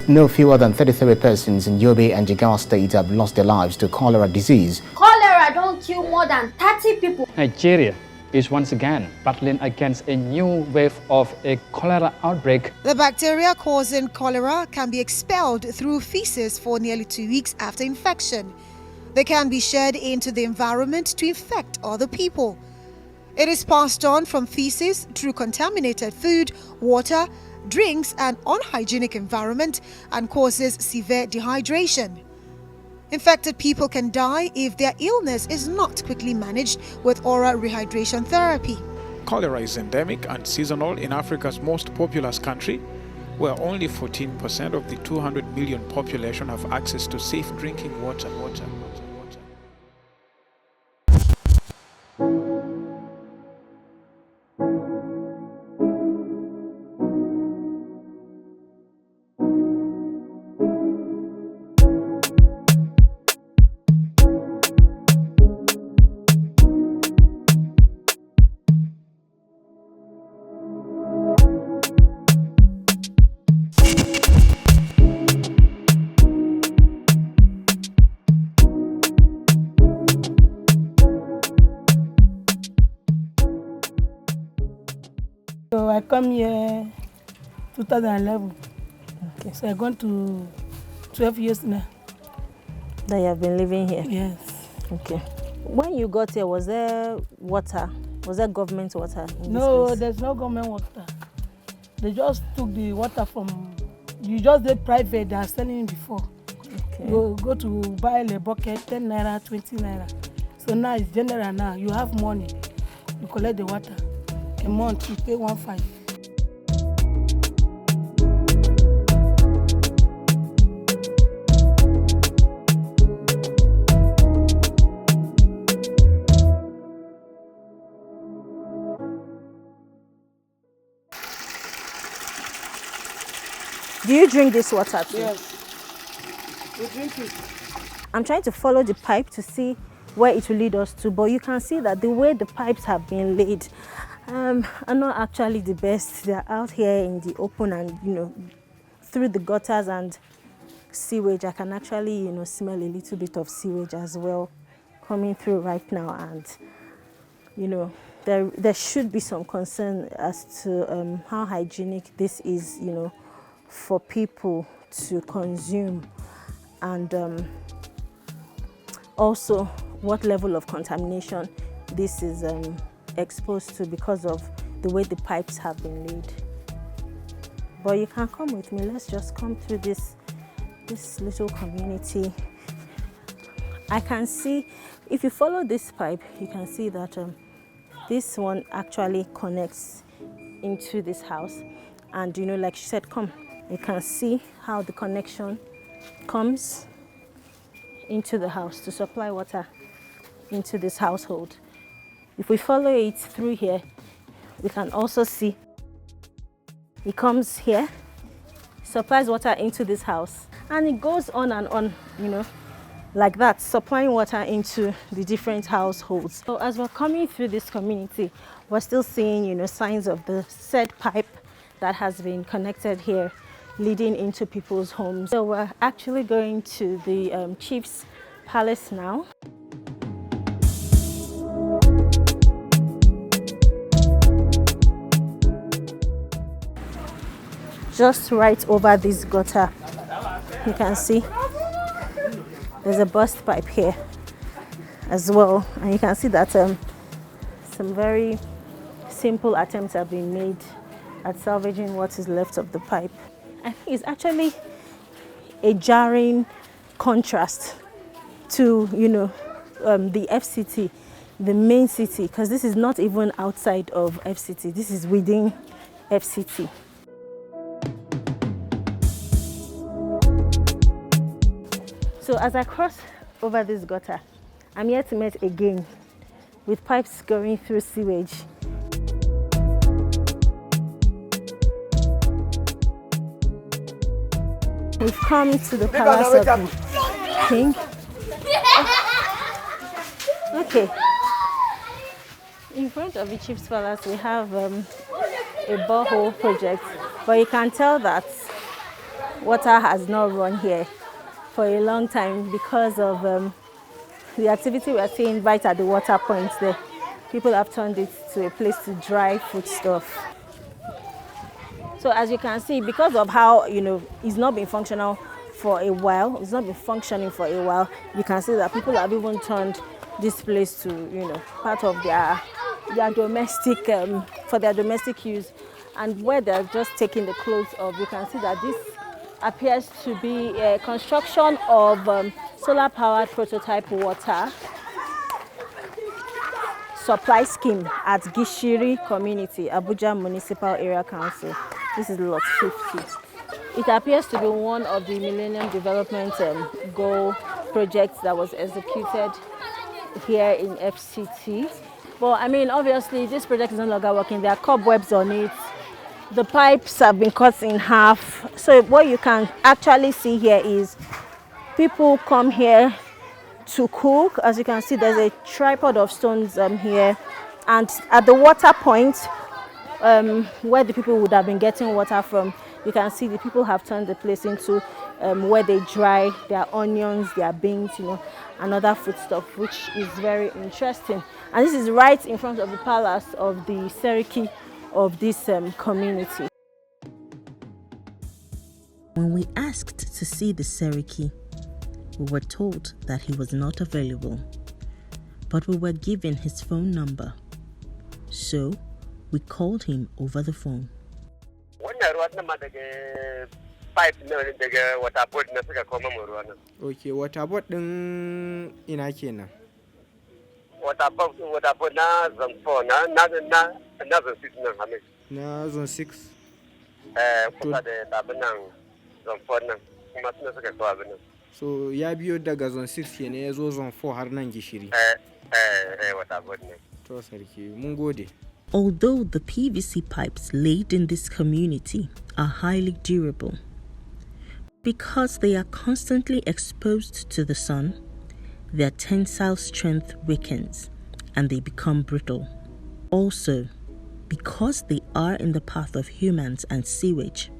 No fewer than 33 persons in Yobe and Jigawa State have lost their lives to cholera disease. Cholera don't kill more than 30 people. Nigeria is once again battling against a new wave of a cholera outbreak. The bacteria causing cholera can be expelled through feces for nearly 2 weeks after infection. They can be shed into the environment to infect other people. It is passed on from feces through contaminated food, water, drinks and unhygienic environment and causes severe dehydration. Infected people can die if their illness is not quickly managed with oral rehydration therapy. Cholera is endemic and seasonal in Africa's most populous country, where only 14% of the 200 million population have access to safe drinking water. So I come here 2011. Okay. So I've gone to 12 years now. That you have been living here? Yes. Okay. When you got here, was there water? Was there government water? No, there's no government water. They just took the water from, you just did private, they are selling it before. Okay. You go to buy a bucket, 10 naira, 20 naira. So now it's general now. You have money, you collect the water. A month, you pay 1.5. Do you drink this water too? Yes, we drink it. I'm trying to follow the pipe to see where it will lead us to, but you can see that the way the pipes have been laid are not actually the best. They're out here in the open and, through the gutters and sewage. I can actually, smell a little bit of sewage as well coming through right now. And, there should be some concern as to how hygienic this is, for people to consume. And also what level of contamination this is exposed to because of the way the pipes have been laid. But you can come with me. Let's just come through this little community. I can see, if you follow this pipe, you can see that this one actually connects into this house. And like she said, come, you can see how the connection comes into the house to supply water into this household. If we follow it through here, we can also see it comes here, supplies water into this house, and it goes on and on, like that, supplying water into the different households. So as we're coming through this community, we're still seeing, signs of the said pipe that has been connected here, leading into people's homes. So we're actually going to the Chief's Palace now. Just right over this gutter, you can see there's a burst pipe here as well, and you can see that some very simple attempts have been made at salvaging what is left of the pipe. I think it's actually a jarring contrast to the FCT, the main city, because this is not even outside of FCT, this is within FCT. So as I cross over this gutter, I'm yet to meet again with pipes going through sewage. We've come to the palace of the king. Okay. In front of the chief's palace, we have a borehole project, but you can tell that water has not run here for a long time because of the activity we are seeing right at the water point there. People have turned it to a place to dry foodstuff. So as you can see, because of how, it's not been functional for a while, it's not been functioning for a while, you can see that people have even turned this place to, part of their domestic, for their domestic use. And where they're just taking the clothes off, you can see that this appears to be a construction of solar-powered prototype water supply scheme at Gishiri Community, Abuja Municipal Area Council. This is lot 50. It appears to be one of the Millennium Development Goal projects that was executed here in FCT. But I mean, obviously, this project is no longer working. There are cobwebs on it. The pipes have been cut in half. So what you can actually see here is people come here to cook. As you can see, there's a tripod of stones here. And at the water point, where the people would have been getting water from, you can see the people have turned the place into where they dry their onions, their beans, and other foodstuff, which is very interesting. And this is right in front of the palace of the Seriki of this community. When we asked to see the Seriki, we were told that he was not available, but we were given his phone number. So we called him over the phone. Okay, water board din ina kenan. Water board na zone 4 na zone 6 nan hame. Na zone 6. Kusa da abinan zone 4 nan kuma suna suka kawo abinan. So ya biyo daga zone 6 kenan ya zo zone 4 har nan Gishiri. Water board ne. To sarki mun gode. Although the PVC pipes laid in this community are highly durable, because they are constantly exposed to the sun, their tensile strength weakens and they become brittle. Also, because they are in the path of humans and sewage,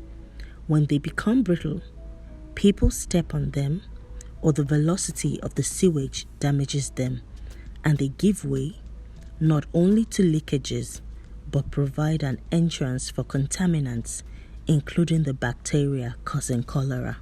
when they become brittle, people step on them or the velocity of the sewage damages them and they give way not only to leakages but provide an entrance for contaminants, including the bacteria causing cholera.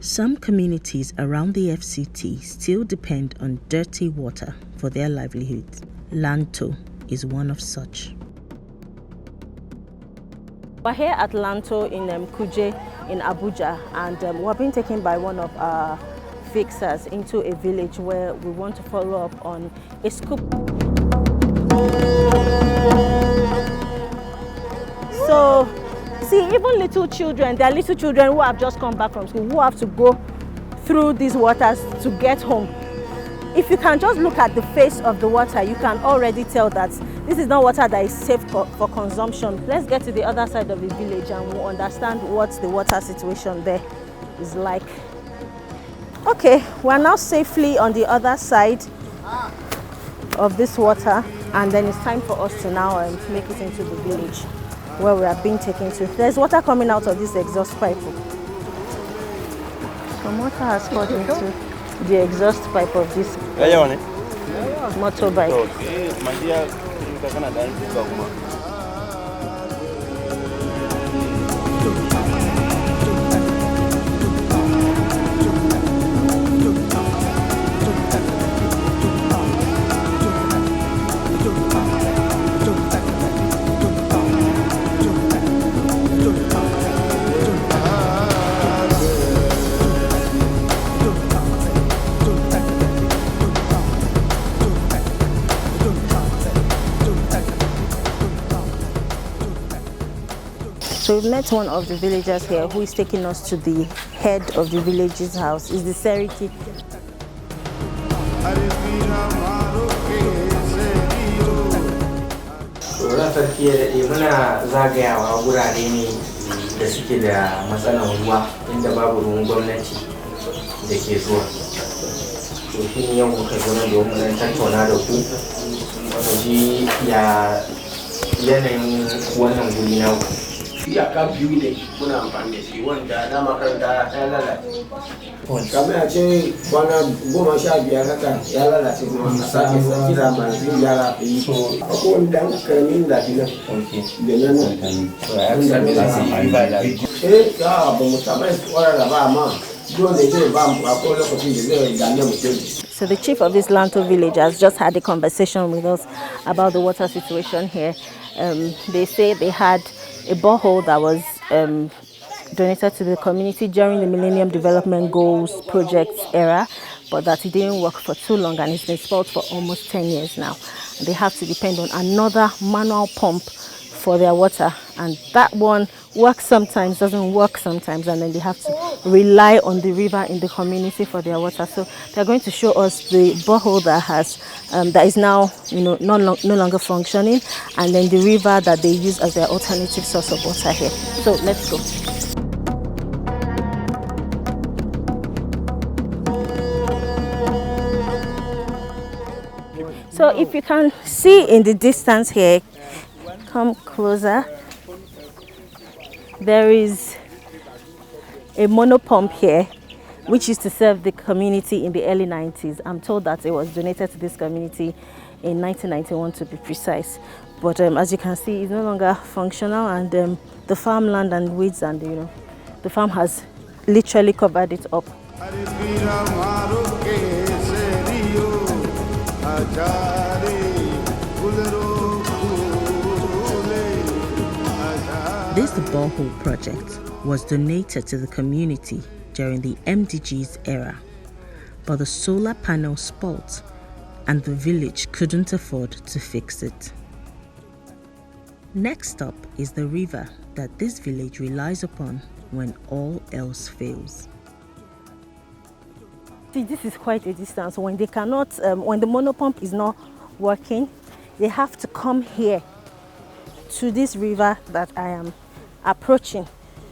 Some communities around the FCT still depend on dirty water for their livelihoods. Lanto is one of such. We're here at Lanto in Kuje in Abuja, and we're being taken by one of our fixers into a village where we want to follow up on a scoop. So, see, even little children, there are little children who have just come back from school, who have to go through these waters to get home. If you can just look at the face of the water, you can already tell that this is not water that is safe for consumption. Let's get to the other side of the village and we'll understand what the water situation there is like. Okay, we're now safely on the other side of this water, and then it's time for us to now make it into the village where we are being taken to. There's water coming out of this exhaust pipe. Some water has poured into the exhaust pipe of this motorbike. So we've met one of the villagers here who is taking us to the head of the village's house. Is the Seriki. Muna zagayawa wurare ne da suke da matsalar ruwa inda babu ruwan gwamnati da ke zuwa. to shi yau muka zo na domin tattauna da ku wato ji ya yanayin wannan guri na ku. Iyaka biyu ne muna amfani da shi wanda na makaranta ya lalace. Kamar ya ce kwana 15 haka ya lalace kuma a sake kira masu yara a yi. Akwai wani dan karamin lafi na. Da nan ya ba mu taɓa tsorara ba amma dole zai ba mu akwai lokacin da zai dame mutum. So the chief of this Lanto village has just had a conversation with us about the water situation here. They say they had a borehole that was donated to the community during the Millennium Development Goals project era, but that it didn't work for too long and it's been spoiled for almost 10 years now. And they have to depend on another manual pump for their water, and that one works sometimes, doesn't work sometimes, and then they have to rely on the river in the community for their water. So they're going to show us the borehole that has that is now no longer functioning, and then the river that they use as their alternative source of water here. So let's go. So if you can see in the distance here, come closer, there is a monopump here which used to serve the community in the early 90s. I'm told that it was donated to this community in 1991 to be precise, but as you can see, it's no longer functional, and the farmland and weeds and the farm has literally covered it up. This borehole project was donated to the community during the MDG's era, but the solar panel spoiled and the village couldn't afford to fix it. Next up is the river that this village relies upon when all else fails. See, this is quite a distance. When they cannot, when the monopump is not working, they have to come here to this river that I am approaching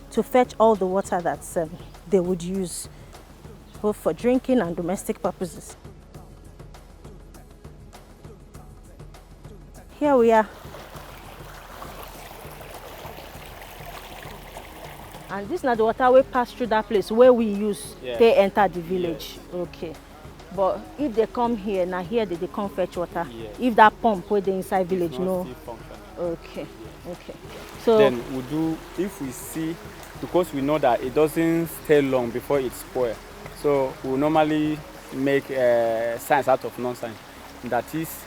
to fetch all the water that they would use both for drinking and domestic purposes. Here we are. And this is not the water we pass through that place where we use they enter the village. Okay. But if they come here, now here they come fetch water. If that pump where they inside village, no. Okay. Okay. So then we do, if we see, because we know that it doesn't stay long before it spoils, so we normally make science out of nonsense. That is,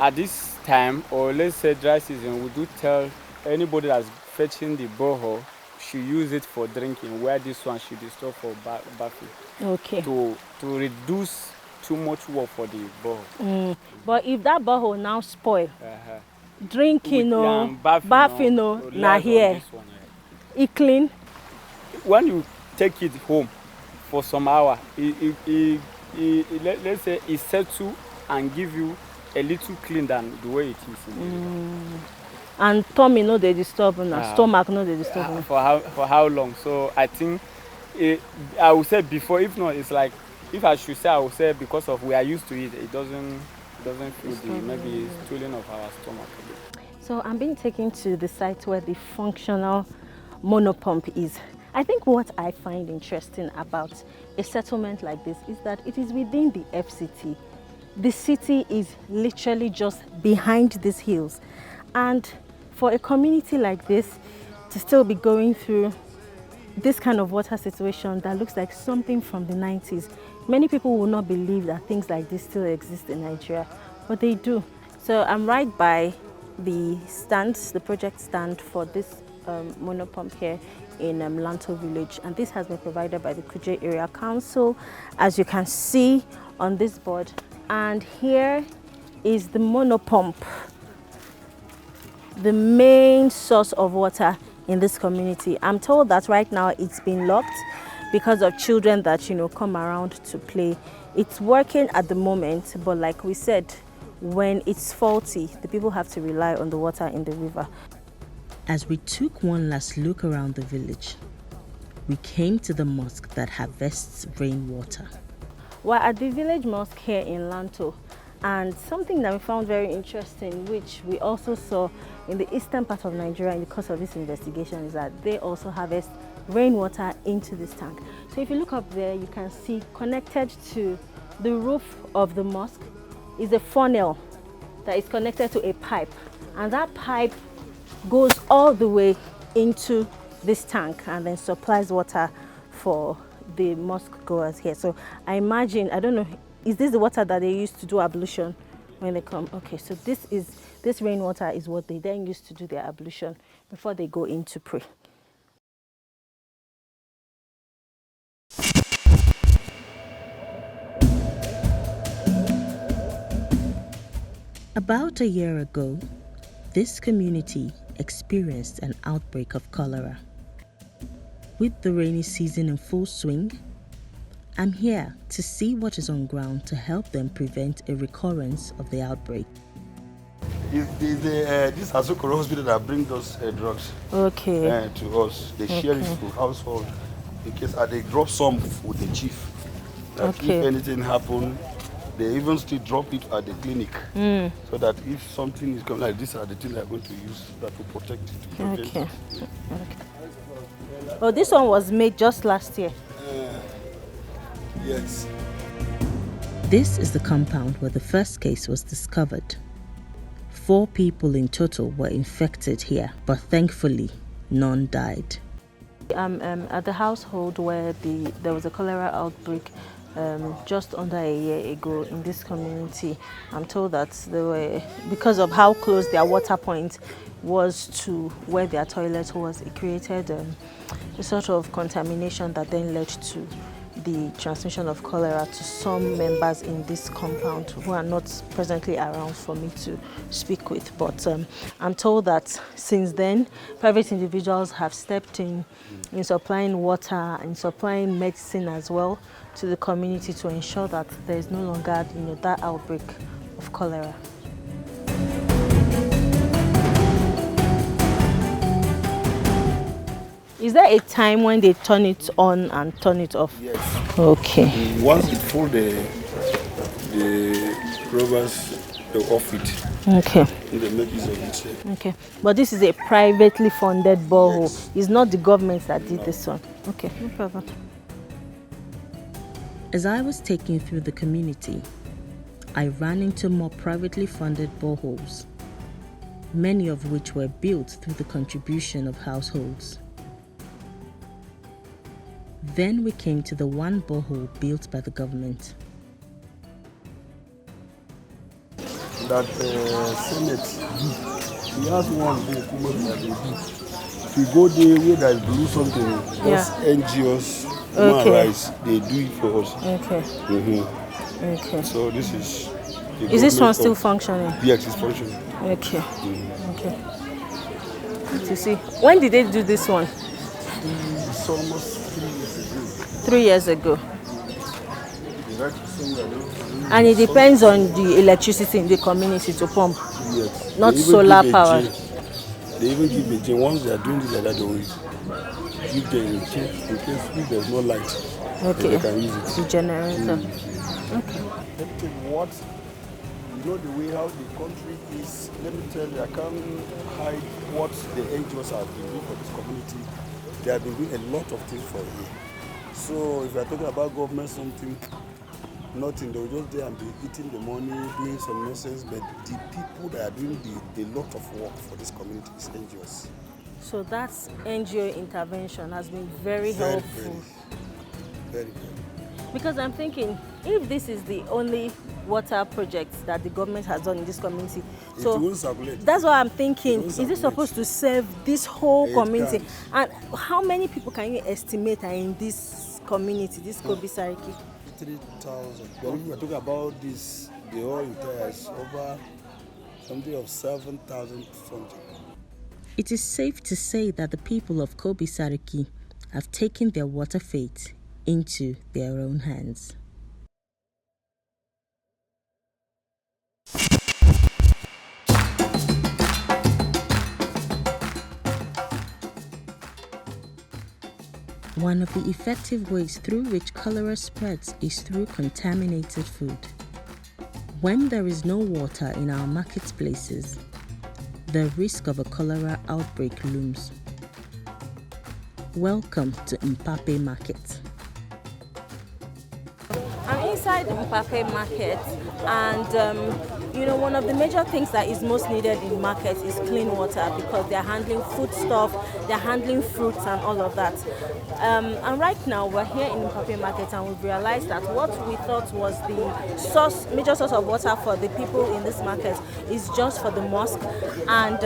at this time, or let's say dry season, we do tell anybody that's fetching the borehole should use it for drinking, where this one should be stored for bathing. Okay. To reduce too much work for the borehole. But if that borehole now spoil, drinking or bathing na here, it clean. When you take it home for some hour, let's say it settle and give you a little clean than the way it is. And tummy no they disturb na stomach no they disturb. For how long? So I think I would say before, if not, it's like, if I should say, I would say because of we are used to it, it doesn't feel the maybe stooling of our stomach. So I'm being taken to the site where the functional monopump is. I think what I find interesting about a settlement like this is that it is within the FCT. The city is literally just behind these hills, and for a community like this to still be going through this kind of water situation that looks like something from the 90s, many people will not believe that things like this still exist in Nigeria, but they do. So I'm right by the stand, the project stand for this monopump here in Lanto village, and this has been provided by the Kuje Area Council, as you can see on this board. And here is the monopump, the main source of water in this community. I'm told that right now it's been locked because of children that come around to play. It's working at the moment, but like we said, when it's faulty, the people have to rely on the water in the river. As we took one last look around the village, we came to the mosque that harvests rainwater. We're at the village mosque here in Lanto, and something that we found very interesting, which we also saw in the eastern part of Nigeria in the course of this investigation, is that they also harvest rainwater into this tank. So if you look up there, you can see connected to the roof of the mosque is a funnel that is connected to a pipe, and that pipe goes all the way into this tank and then supplies water for the mosque goers here. So I imagine, I don't know, is this the water that they use to do ablution when they come? Okay, so this rainwater is what they then use to do their ablution before they go in to pray. About a year ago, this community experienced an outbreak of cholera. With the rainy season in full swing, I'm here to see what is on ground to help them prevent a recurrence of the outbreak. It's this Asokoro hospital that brings those drugs to us. They share it to household in case they drop some with the chief. That if anything happens, they even still drop it at the clinic, so that if something is coming, like these are the things they are going to use that will protect it. Prevent it. Oh, this one was made just last year. Yes. This is the compound where the first case was discovered. 4 people in total were infected here, but thankfully, none died. At the household where there was a cholera outbreak just under a year ago in this community. I'm told that they were, because of how close their water point was to where their toilet was, it created a sort of contamination that then led to the transmission of cholera to some members in this compound who are not presently around for me to speak with. But I'm told that since then, private individuals have stepped in supplying water and supplying medicine as well to the community to ensure that there is no longer that outbreak of cholera. Is there a time when they turn it on and turn it off? Yes. Okay. Once it full, the robbers, they off it. Okay. They make use of it. Okay. But this is a privately funded borehole. Yes. It's not the government that did this one. Okay, no problem. As I was taking through the community, I ran into more privately funded boreholes, many of which were built through the contribution of households. Then we came to the one borehole built by the government. That Senate, he has one there, that they do. If you go there where there is blue something, those NGOs, human rights, they do it for us. Okay. Okay. So this is... Is this one still functioning? Yes, it's functioning. Okay. Okay. To see. When did they do this one? It's almost 3 years ago. And it depends on the electricity in the community to pump. Yes. Not solar power. They even give a chain. Once they are doing it like that, they will give them a chain in case if there's no light. Okay. They can use it. The generator. Okay. What, you know the way how the country is, let me tell you, I can't hide what the NGOs have been doing for this community. They have been doing a lot of things for you. So if you are talking about government something, nothing, they will just there and be eating the money, doing some nonsense, but the people that are doing the lot of work for this community is NGOs. So that NGO intervention has been very helpful. Very. Because I'm thinking, if this is the only water project that the government has done in this community, so that's what I'm thinking. Is it supposed to serve this whole community? And how many people can you estimate are in this community, this Kobe Sariki? 3,000. But if we are talking about this, the whole entire is over something of 7,000 something. It is safe to say that the people of Kobe Sariki have taken their water fate into their own hands. One of the effective ways through which cholera spreads is through contaminated food. When there is no water in our marketplaces, the risk of a cholera outbreak looms. Welcome to Mpape Market. I'm inside the Mpape Market, and one of the major things that is most needed in markets is clean water, because they're handling food stuff, they're handling fruits and all of that. And right now we're here in the Mpape Market, and we've realized that what we thought was the major source of water for the people in this market is just for the mosque, and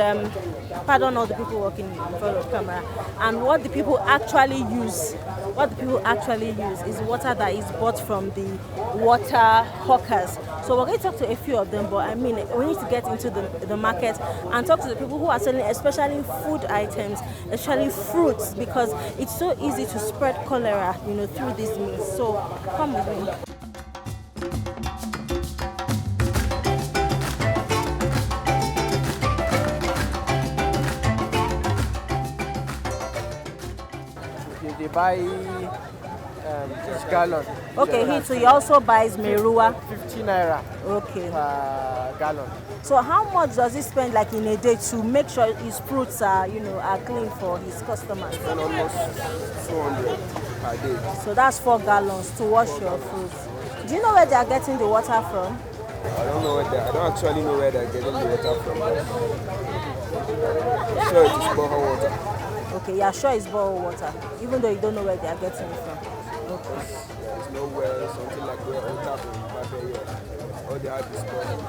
pardon all the people working in front of the camera. And what the people actually use is water that is bought from the water hawkers. So we're going to talk to a few of them, but we need to get into the market and talk to the people who are selling, especially food items, especially fruits, because it's so easy to spread cholera, through these means. So come with me. They buy this gallon. Okay, so he also buys Merua. 50 naira. Okay. Per gallon. So how much does he spend in a day to make sure his fruits are clean for his customers? And almost 200 per day. So that's 4 gallons to wash your fruits. Do you know where they are getting the water from? I don't actually know where they're getting the water from. So it is borehole water. Okay, you're sure it's borehole water, even though you don't know where they are getting it from. Okay. There's nowhere, something like where all tap in here. All they have is borehole.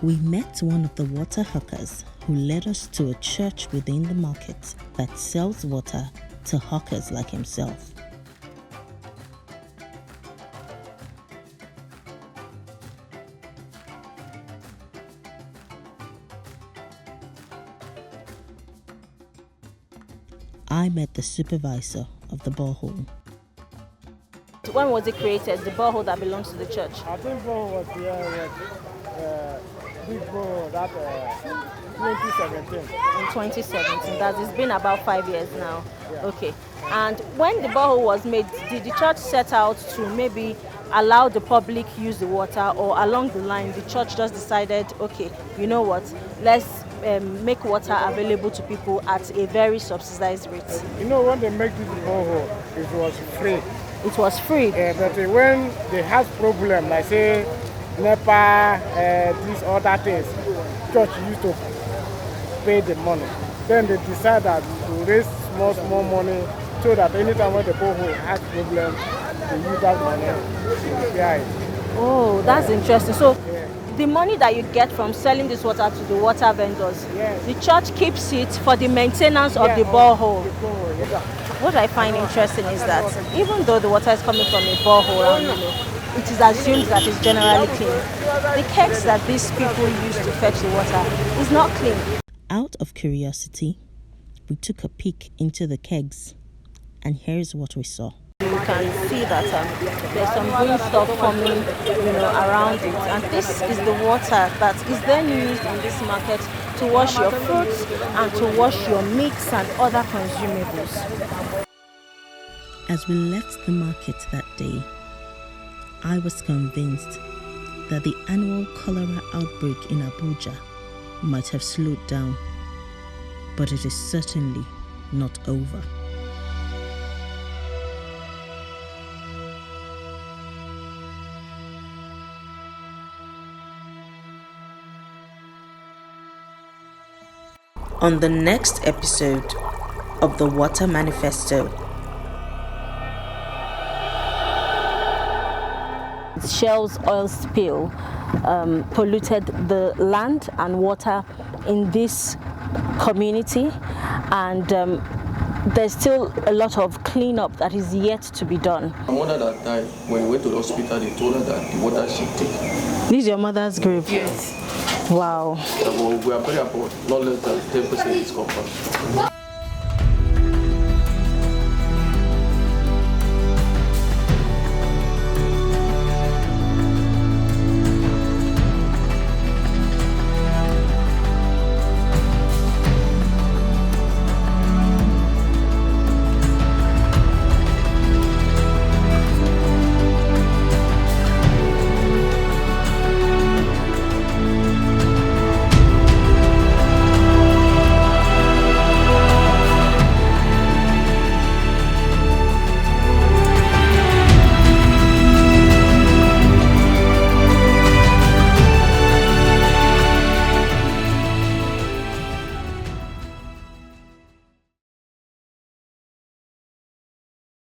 We met one of the water hawkers who led us to a church within the market that sells water to hawkers like himself. I met the supervisor of the borehole. When was it created, the borehole that belongs to the church? I think borehole was here big borehole that 2017. In 2017, that has been about 5 years now. Yeah. Okay. And when the borehole was made, did the church set out to maybe allow the public use the water, or along the line the church just decided, okay, you know what, let's make water available to people at a very subsidized rate? When they make this borehole, it was free. It was free? Yeah, but when they have problem, like say NEPA, these other things, church used to pay the money. Then they decide that to raise small money, so that anytime when the borehole has problem, they use that money to repair it. Oh, that's interesting. So the money that you get from selling this water to the water vendors, the church keeps it for the maintenance of the borehole. What I find interesting is that even though the water is coming from a borehole, it is assumed that it's generally clean, the kegs that these people use to fetch the water is not clean. Out of curiosity, we took a peek into the kegs, and here's what we saw. You can see that there's some green stuff forming, around it, and this is the water that is then used in this market to wash your fruits and to wash your meats and other consumables. As we left the market that day, I was convinced that the annual cholera outbreak in Abuja might have slowed down, but it is certainly not over. On the next episode of the Water Manifesto, Shell's oil spill polluted the land and water in this community, and there's still a lot of cleanup that is yet to be done. My mother that died, when we went to the hospital, they told her that the water she take. This is your mother's grave? Yes. Wow. We are very about not less than 10% is confirmed.